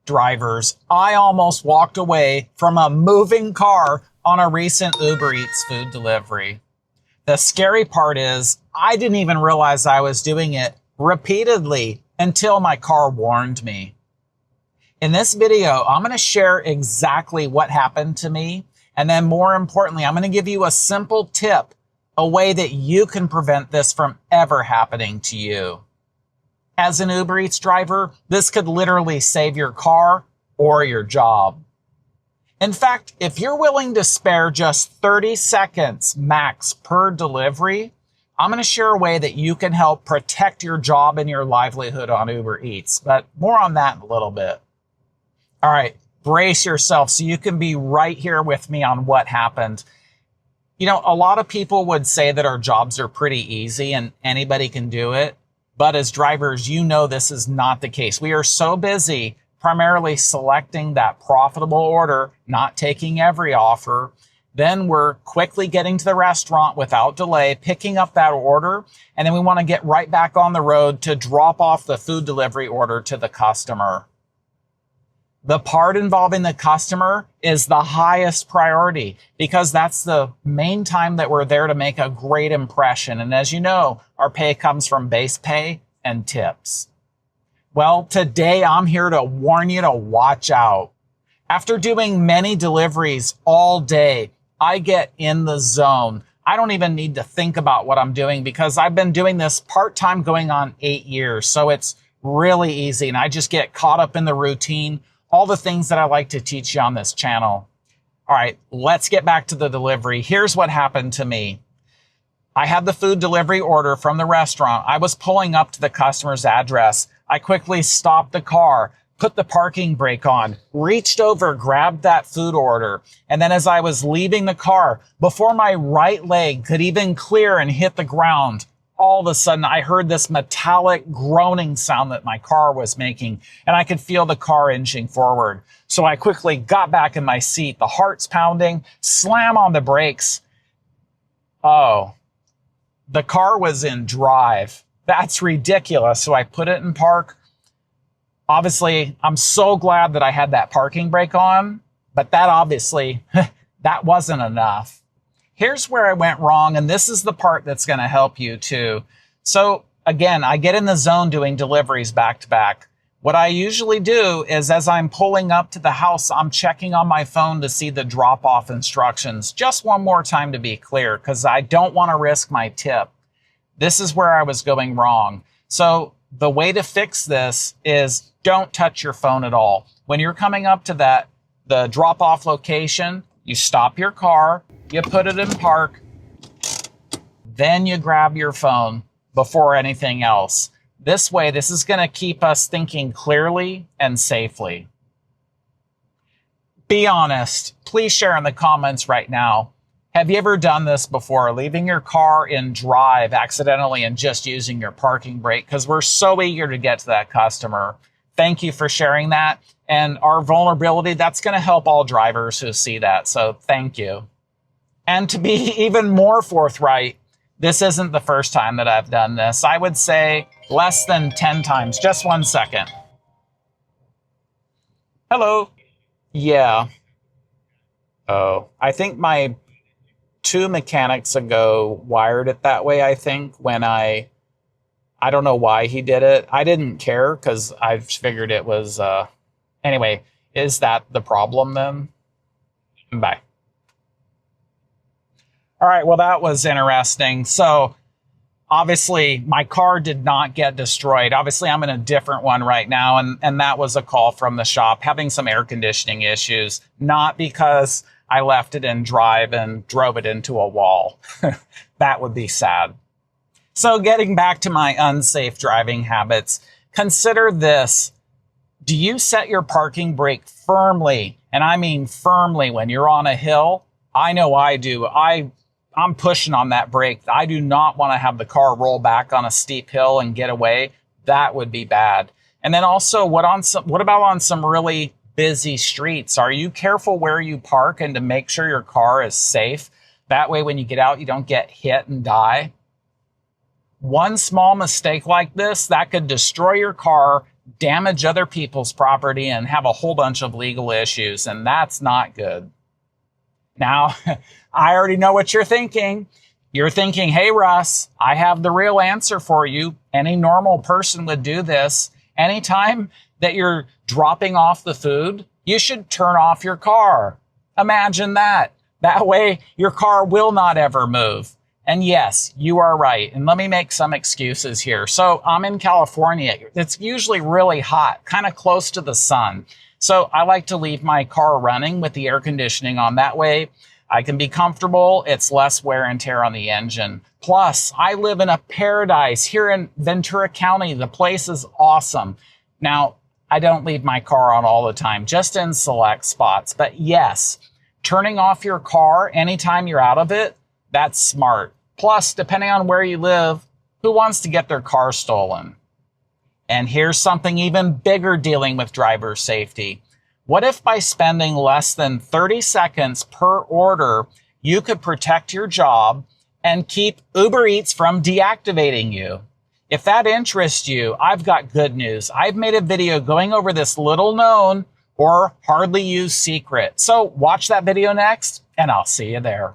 Drivers. I almost walked away from a moving car on a recent Uber Eats food delivery. The scary part is I didn't even realize I was doing it repeatedly until my car warned me. In this video, I'm going to share exactly what happened to me. And then more importantly, I'm going to give you a simple tip, a way that you can prevent this from ever happening to you. As an Uber Eats driver, this could literally save your car or your job. In fact, if you're willing to spare just 30 seconds max per delivery, I'm going to share a way that you can help protect your job and your livelihood on Uber Eats. But more on that in a little bit. All right, brace yourself so you can be right here with me on what happened. You know, a lot of people would say that our jobs are pretty easy and anybody can do it. But as drivers, you know this is not the case. We are so busy primarily selecting that profitable order, not taking every offer. Then we're quickly getting to the restaurant without delay, picking up that order, and then we want to get right back on the road to drop off the food delivery order to the customer. The part involving the customer is the highest priority because that's the main time that we're there to make a great impression. And as you know, our pay comes from base pay and tips. Well, today I'm here to warn you to watch out. After doing many deliveries all day, I get in the zone. I don't even need to think about what I'm doing because I've been doing this part-time going on 8 years. So it's really easy. And I just get caught up in the routine, all the things that I like to teach you on this channel. All right, let's get back to the delivery. Here's what happened to me. I had the food delivery order from the restaurant. I was pulling up to the customer's address. I quickly stopped the car, put the parking brake on, reached over, grabbed that food order. And then as I was leaving the car, before my right leg could even clear and hit the ground, all of a sudden I heard this metallic groaning sound that my car was making, and I could feel the car inching forward. So I quickly got back in my seat, the heart's pounding, slam on the brakes. Oh, the car was in drive. That's ridiculous. So I put it in park. Obviously, I'm so glad that I had that parking brake on, but that obviously, that wasn't enough. Here's where I went wrong, and this is the part that's going to help you too. So again, I get in the zone doing deliveries back to back. What I usually do is as I'm pulling up to the house, I'm checking on my phone to see the drop-off instructions. Just one more time to be clear, because I don't want to risk my tip. This is where I was going wrong. So the way to fix this is don't touch your phone at all. When you're coming up to the drop-off location, you stop your car, you put it in park, then you grab your phone before anything else. This way, this is going to keep us thinking clearly and safely. Be honest. Please share in the comments right now. Have you ever done this before, leaving your car in drive accidentally and just using your parking brake? Because we're so eager to get to that customer. Thank you for sharing that. And our vulnerability, that's going to help all drivers who see that. So thank you. And to be even more forthright, this isn't the first time that I've done this. I would say less than 10 times. Just 1 second. Hello. Yeah. Oh, I think my 2 mechanics ago wired it that way, I think, when I don't know why he did it. I didn't care because I figured it was, anyway, is that the problem then? Bye. All right, well, that was interesting. So obviously my car did not get destroyed. Obviously I'm in a different one right now. And that was a call from the shop having some air conditioning issues, not because I left it in drive and drove it into a wall. That would be sad. So getting back to my unsafe driving habits, consider this. Do you set your parking brake firmly? And I mean firmly when you're on a hill? I know I do. I'm pushing on that brake. I do not want to have the car roll back on a steep hill and get away. That would be bad. And then also, what about on some really busy streets? Are you careful where you park and to make sure your car is safe? That way, when you get out, you don't get hit and die. One small mistake like this, that could destroy your car, damage other people's property and have a whole bunch of legal issues, and that's not good. Now, I already know what you're thinking. You're thinking, hey, Russ, I have the real answer for you. Any normal person would do this. Anytime that you're dropping off the food, you should turn off your car. Imagine that. That way, your car will not ever move. And yes, you are right. And let me make some excuses here. So I'm in California. It's usually really hot, kind of close to the sun. So I like to leave my car running with the air conditioning on. That way I can be comfortable. It's less wear and tear on the engine. Plus, I live in a paradise here in Ventura County. The place is awesome. Now, I don't leave my car on all the time, just in select spots. But yes, turning off your car anytime you're out of it, that's smart. Plus, depending on where you live, who wants to get their car stolen? And here's something even bigger dealing with driver safety. What if by spending less than 30 seconds per order, you could protect your job and keep Uber Eats from deactivating you? If that interests you, I've got good news. I've made a video going over this little known or hardly used secret. So watch that video next, and I'll see you there.